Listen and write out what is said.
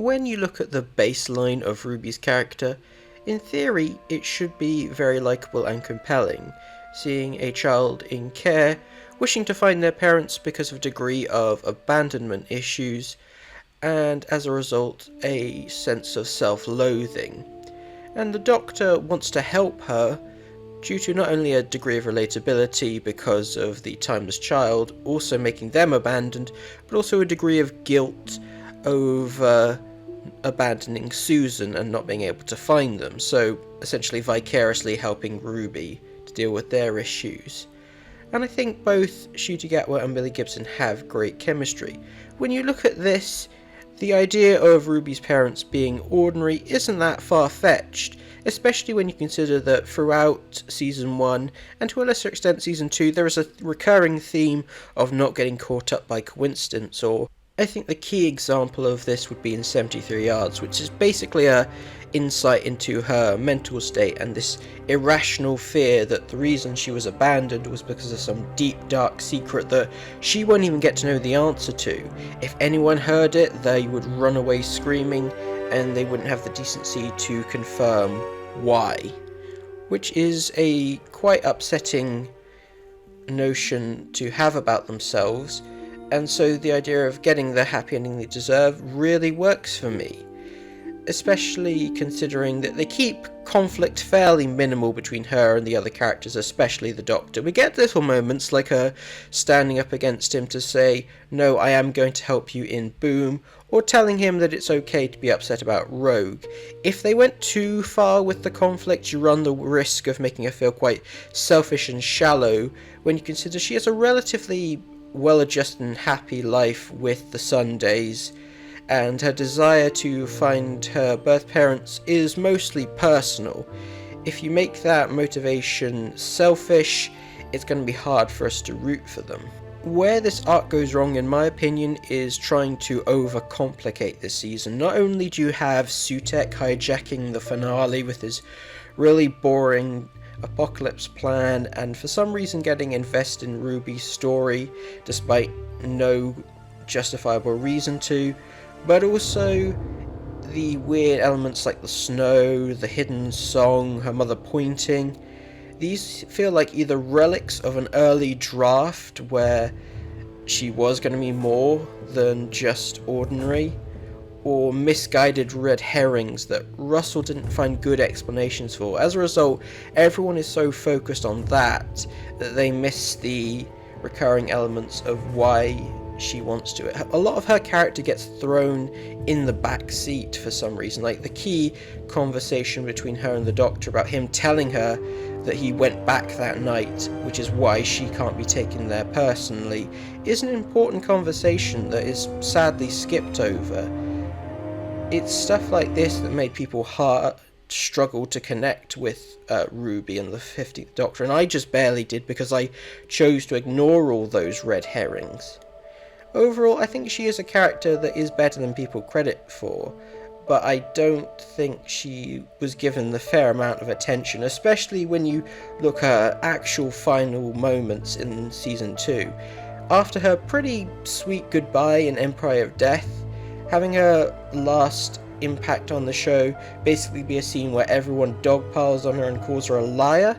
When you look at the baseline of Ruby's character, in theory it should be very likeable and compelling, seeing a child in care, wishing to find their parents because of a degree of abandonment issues, and as a result a sense of self-loathing. And the Doctor wants to help her due to not only a degree of relatability because of the timeless child also making them abandoned, but also a degree of guilt over abandoning Susan and not being able to find them, so essentially vicariously helping Ruby to deal with their issues. And I think both Ncuti Gatwa and Billy Gibson have great chemistry. When you look at this, the idea of Ruby's parents being ordinary isn't that far-fetched, especially when you consider that throughout Season 1, and to a lesser extent Season 2, there is a recurring theme of not getting caught up by coincidence, or I think the key example of this would be in 73 Yards, which is basically a insight into her mental state and this irrational fear that the reason she was abandoned was because of some deep dark secret that she won't even get to know the answer to. If anyone heard it, they would run away screaming and they wouldn't have the decency to confirm why, which is a quite upsetting notion to have about themselves. And so the idea of getting the happy ending they deserve really works for me, especially considering that they keep conflict fairly minimal between her and the other characters, especially the Doctor. We get little moments like her standing up against him to say, "No, I am going to help you" in Boom, or telling him that it's okay to be upset about Rogue. If they went too far with the conflict, you run the risk of making her feel quite selfish and shallow when you consider she has a relatively well-adjusted and happy life with the Sundays, and her desire to find her birth parents is mostly personal. If you make that motivation selfish, it's going to be hard for us to root for them. Where this arc goes wrong, in my opinion, is trying to overcomplicate this season. Not only do you have Sutek hijacking the finale with his really boring apocalypse plan, and for some reason getting invested in Ruby's story despite no justifiable reason to, but also the weird elements like the snow, the hidden song, her mother pointing. These feel like either relics of an early draft where she was going to be more than just ordinary, or misguided red herrings that Russell didn't find good explanations for. As a result, everyone is so focused on that they miss the recurring elements of why she wants to. A lot of her character gets thrown in the back seat for some reason, like the key conversation between her and the Doctor about him telling her that he went back that night, which is why she can't be taken there personally, is an important conversation that is sadly skipped over. It's stuff like this that made people struggle to connect with Ruby and the 15th Doctor, and I just barely did because I chose to ignore all those red herrings. Overall, I think she is a character that is better than people credit for, but I don't think she was given the fair amount of attention, especially when you look at her actual final moments in Season 2. After her pretty sweet goodbye in Empire of Death, having her last impact on the show basically be a scene where everyone dogpiles on her and calls her a liar,